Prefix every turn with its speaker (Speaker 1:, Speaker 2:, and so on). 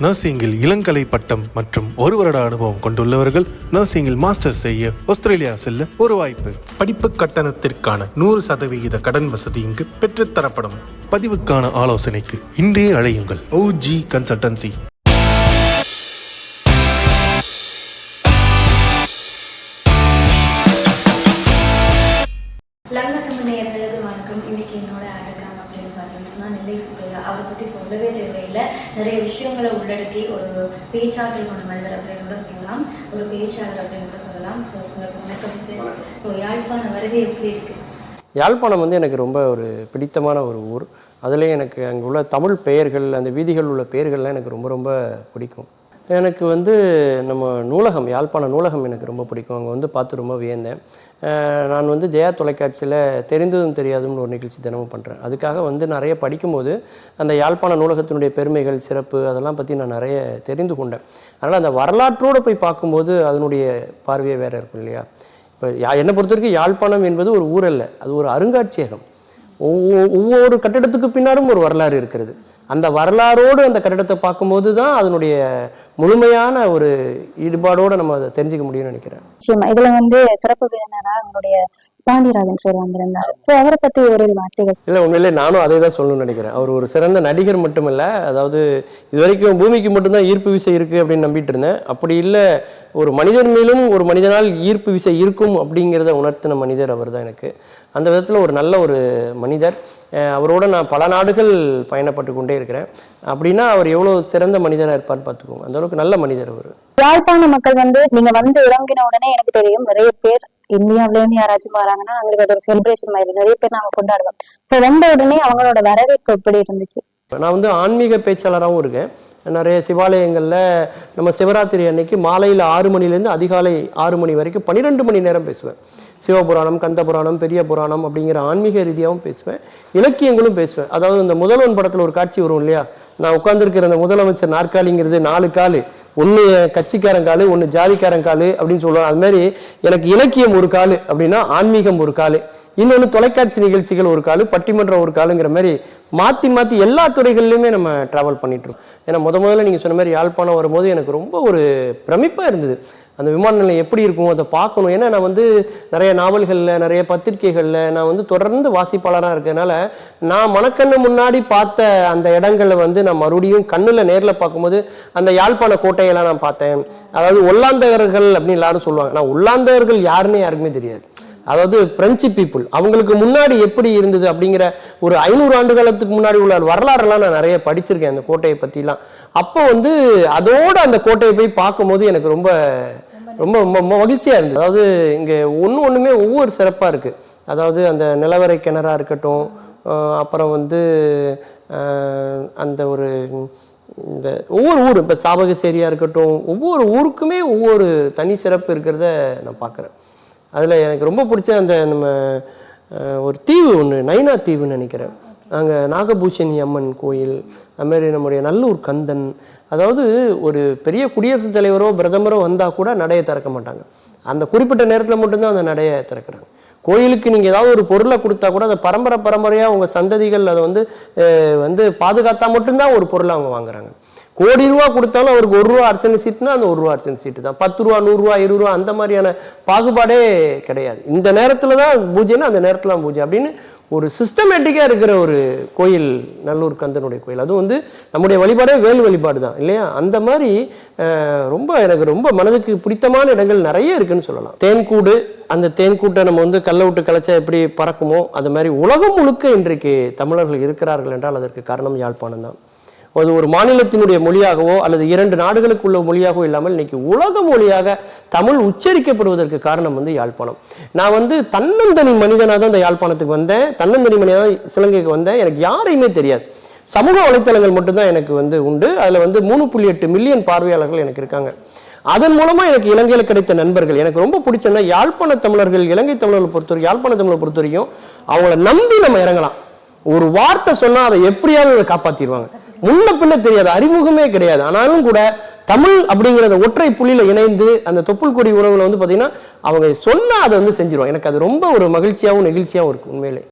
Speaker 1: நர்சிங்கில் இளங்கலை பட்டம் மற்றும் 1 வருட அனுபவம் கொண்டுள்ளவர்கள் நர்சிங்கில் மாஸ்டர்ஸ் செய்ய ஆஸ்திரேலியா செல்ல ஒரு வாய்ப்பு. படிப்பு கட்டணத்திற்கான 100% கடன் வசதி இங்கு பெற்றுத்தரப்படும். பதிவுக்கான ஆலோசனைக்கு இன்றே அழையுங்கள். OG consultancy.
Speaker 2: இன்னைக்கு என்னோட ஆடுக்காங்க அப்படின்னு பார்த்தீங்கன்னா நெல்லை சுப்பையா. அவரை பற்றி சொல்லவே தேவையில்லை. நிறைய விஷயங்களை உள்ளடக்கி ஒரு பேச்சாற்றல் கொண்ட மனிதர் அப்படின்னு கூட சொல்லலாம், ஒரு பேச்சாளர் அப்படின்னு கூட சொல்லலாம். வணக்கம். யாழ்ப்பாணம் வருகை எப்படி இருக்கு?
Speaker 3: யாழ்ப்பாணம் எனக்கு ரொம்ப ஒரு பிடித்தமான ஒரு ஊர். அதுலேயே எனக்கு அங்கே உள்ள தமிழ் பெயர்கள், அந்த வீதிகள் உள்ள பெயர்கள்லாம் எனக்கு ரொம்ப ரொம்ப பிடிக்கும். எனக்கு நம்ம நூலகம், யாழ்ப்பாண நூலகம் எனக்கு ரொம்ப பிடிக்கும். அங்கே பார்த்து ரொம்ப வியந்தேன். நான் ஜெயா தொலைக்காட்சியில் தெரிந்ததும் தெரியாதுன்னு ஒரு நிகழ்ச்சி தினமும் பண்ணுறேன். அதுக்காக நிறைய படிக்கும்போது அந்த யாழ்ப்பாண நூலகத்தினுடைய பெருமைகள், சிறப்பு அதெல்லாம் பற்றி நான் நிறைய தெரிந்து கொண்டேன். அதனால் அந்த வரலாற்றோடு போய் பார்க்கும்போது அதனுடைய பார்வையே வேறு இருக்கும் இல்லையா? இப்போ என்னை பொறுத்த வரைக்கும் யாழ்ப்பாணம் என்பது ஒரு ஊர் அல்ல, அது ஒரு அருங்காட்சியகம். ஒவ்வொரு கட்டிடத்துக்கு பின்னாலும் ஒரு வரலாறு இருக்கிறது. அந்த வரலாறோடு அந்த கட்டிடத்தை பார்க்கும்போது தான் அதனுடைய முழுமையான ஒரு ஈடுபாடோடு நம்ம அதை தெரிஞ்சுக்க முடியும்னு நினைக்கிறேன்.
Speaker 4: இதுல சிறப்பு விருந்தினரா உங்களுடைய பாண்டியராஜன் சார் வந்திருந்தார். ஸோ அவரை பற்றி ஒரு வார்த்தைகள்.
Speaker 3: இல்லை, உண்மையிலே நானும் அதை தான் சொல்லணும்னு நினைக்கிறேன். அவர் ஒரு சிறந்த நடிகர் மட்டுமில்லை, அதாவது இது வரைக்கும் பூமிக்கு மட்டும்தான் ஈர்ப்பு விசை இருக்குது அப்படின்னு நம்பிட்டு இருந்தேன். அப்படி இல்லை, ஒரு மனிதர் மேலும் ஒரு மனிதனால் ஈர்ப்பு விசை இருக்கும் அப்படிங்கிறத உணர்த்தின மனிதர் அவர் தான் எனக்கு. அந்த விதத்தில் ஒரு நல்ல ஒரு மனிதர். அவரோட நான் பல நாடுகள் பயணப்பட்டு கொண்டே இருக்கிறேன். அப்படின்னா அவர் எவ்வளோ சிறந்த மனிதராக இருப்பார்னு பார்த்துக்கோங்க. அந்த அளவுக்கு நல்ல மனிதர் அவர்.
Speaker 4: யாழ்ப்பாண மக்கள் நீங்க இறங்கின உடனே எனக்கு தெரியும் நிறைய பேர் இந்தியாவிலேருந்து யாராச்சும் வராங்கன்னா அவங்களுக்கு ஒரு செலிப்ரேஷன் மாதிரி நிறைய பேர் நாங்க கொண்டாடுவோம். ஸோ வந்த உடனே அவங்களோட வரவேற்பு எப்படி இருந்துச்சு?
Speaker 3: நான் ஆன்மீக பேச்சாளராகவும் இருக்கேன். நிறைய சிவாலயங்களில் நம்ம சிவராத்திரி அன்னைக்கு மாலையில் 6 மணிலேருந்து அதிகாலை 6 மணி வரைக்கும் 12 மணி நேரம் பேசுவேன். சிவபுராணம், கந்த புராணம், பெரிய புராணம் அப்படிங்கிற ஆன்மீக ரீதியாகவும் பேசுவேன், இலக்கியங்களும் பேசுவேன். அதாவது இந்த முதல்வன் படத்தில் ஒரு காட்சி வரும் இல்லையா, நான் உட்காந்துருக்கிற அந்த முதலமைச்சர் நாற்காலிங்கிறது 4 காலு, ஒன்று கட்சிக்காரங்காலு, ஒன்று ஜாதிக்காரங்காலு அப்படின்னு சொல்லுவாங்க. அது மாதிரி எனக்கு இலக்கியம் ஒரு காலு அப்படின்னா ஆன்மீகம் ஒரு காலு, இன்னொன்று தொலைக்காட்சி நிகழ்ச்சிகள் ஒரு காலு, பட்டிமன்றம் ஒரு காலுங்கிற மாதிரி மாற்றி மாற்றி எல்லா துறைகள்லையுமே நம்ம ட்ராவல் பண்ணிட்டுருக்கோம். ஏன்னா முதல்ல நீங்கள் சொன்ன மாதிரி யாழ்ப்பாணம் வரும்போது எனக்கு ரொம்ப ஒரு பிரமிப்பாக இருந்தது. அந்த விமான நிலையம் எப்படி இருக்கும் அதை பார்க்கணும். ஏன்னா நான் நிறைய நாவல்களில், நிறைய பத்திரிகைகளில் நான் தொடர்ந்து வாசிப்பாளராக இருக்கிறதுனால நான் மனக்கண்ணு முன்னாடி பார்த்த அந்த இடங்களை நான் மறுபடியும் கண்ணில் நேரில் பார்க்கும்போது அந்த யாழ்ப்பாண கோட்டையெல்லாம் நான் பார்த்தேன். அதாவது ஒல்லாந்தகர்கள் அப்படின்னு எல்லாரும் சொல்லுவாங்க. நான் ஒல்லாந்தகர்கள் யாருன்னு யாருக்குமே தெரியாது. அதாவது பிரெஞ்சு பீப்புள், அவங்களுக்கு முன்னாடி எப்படி இருந்தது அப்படிங்கிற ஒரு 500 ஆண்டு காலத்துக்கு முன்னாடி உள்ள வரலாறுலாம் நான் நிறைய படிச்சிருக்கேன் அந்த கோட்டையை பற்றிலாம். அப்போ அதோடு அந்த கோட்டையை போய் பார்க்கும்போது எனக்கு ரொம்ப ரொம்ப மகிழ்ச்சியாக இருந்தது. அதாவது இங்கே ஒன்றுமே ஒவ்வொரு சிறப்பாக இருக்குது. அதாவது அந்த நிலவரை கிணறாக இருக்கட்டும், அப்புறம் அந்த ஒரு இந்த ஒவ்வொரு ஊர், இப்போ சாவகசேரியாக இருக்கட்டும், ஒவ்வொரு ஊருக்குமே ஒவ்வொரு தனி சிறப்பு இருக்கிறத நான் பார்க்குறேன். அதில் எனக்கு ரொம்ப பிடிச்ச அந்த நம்ம ஒரு தீவு ஒன்று, நைனா தீவுன்னு நினைக்கிறேன். அங்கே நாகபூஷணி அம்மன் கோயில், அதுமாரி நம்முடைய நல்லூர் கந்தன். அதாவது ஒரு பெரிய குடியரசுத் தலைவரோ பிரதமரோ வந்தால் கூட நடையை திறக்க மாட்டாங்க. அந்த குறிப்பிட்ட நேரத்தில் மட்டும்தான் அந்த நடையை திறக்கிறாங்க. கோயிலுக்கு நீங்கள் ஏதாவது ஒரு பொருளை கொடுத்தா கூட அதை பரம்பரையாக உங்கள் சந்ததிகள் அதை பாதுகாத்தா மட்டும்தான் ஒரு பொருளை அவங்க வாங்குறாங்க. கோடி ரூபா கொடுத்தாலும் அவருக்கு 1 ரூபா அர்ச்சனை சீட்டுனா அந்த 1 ரூபா அர்ச்சனை சீட்டு தான். 10 ரூபா, 100 ரூபா, 20 ரூபா அந்த மாதிரியான பாகுபாடே கிடையாது. இந்த நேரத்தில் தான் பூஜைன்னா அந்த நேரத்தில் தான் பூஜை அப்படின்னு ஒரு சிஸ்டமேட்டிக்காக இருக்கிற ஒரு கோயில் நல்லூர் கந்தனுடைய கோயில். அதுவும் நம்முடைய வழிபாடே வேல் வழிபாடு தான் இல்லையா? அந்த மாதிரி எனக்கு ரொம்ப மனதுக்கு பிடித்தமான இடங்கள் நிறைய இருக்குன்னு சொல்லலாம். தேன்கூடு, அந்த தேன்கூட்டை நம்ம கல்லை விட்டு கலைச்சா எப்படி பறக்குமோ அது மாதிரி உலகம் முழுக்க இன்றைக்கு தமிழர்கள் இருக்கிறார்கள் என்றால் அதற்கு காரணம் யாழ்ப்பாணம் தான். அது ஒரு மாநிலத்தினுடைய மொழியாகவோ அல்லது 2 நாடுகளுக்குள்ள மொழியாகவோ இல்லாமல் இன்னைக்கு உலக மொழியாக தமிழ் உச்சரிக்கப்படுவதற்கு காரணம் யாழ்ப்பாணம். நான் தன்னந்தனி மனிதனாக தான் இந்த யாழ்ப்பாணத்துக்கு வந்தேன், தன்னந்தனி மனிதனாக இலங்கைக்கு வந்தேன். எனக்கு யாரையுமே தெரியாது. சமூக வலைத்தளங்கள் மட்டும்தான் எனக்கு உண்டு. அதில் 3.8 மில்லியன் பார்வையாளர்கள் எனக்கு இருக்காங்க. அதன் மூலமாக எனக்கு இலங்கையில் கிடைத்த நண்பர்கள். எனக்கு ரொம்ப பிடிச்சதுன்னா யாழ்ப்பாண தமிழர்கள், இலங்கை தமிழர்கள் பொறுத்தவரைக்கும், யாழ்ப்பாண தமிழை பொறுத்த வரைக்கும் அவங்கள நம்பி நம்ம இறங்கலாம். ஒரு வார்த்தை சொன்னால் அதை எப்படியாவது அதை காப்பாற்றிடுவாங்க. முன்ன பின்ன தெரியாது, அறிமுகமே கிடையாது. ஆனாலும் கூட தமிழ் அப்படிங்கிற ஒற்றை புள்ளியில் இணைந்து அந்த தொப்புள் கொடி உறவுல பார்த்தீங்கன்னா அவங்க சொன்னால் அதை செஞ்சிருவாங்க. எனக்கு அது ரொம்ப ஒரு மகிழ்ச்சியாகவும் நெகிழ்ச்சியாகவும் இருக்கும் உண்மையிலே.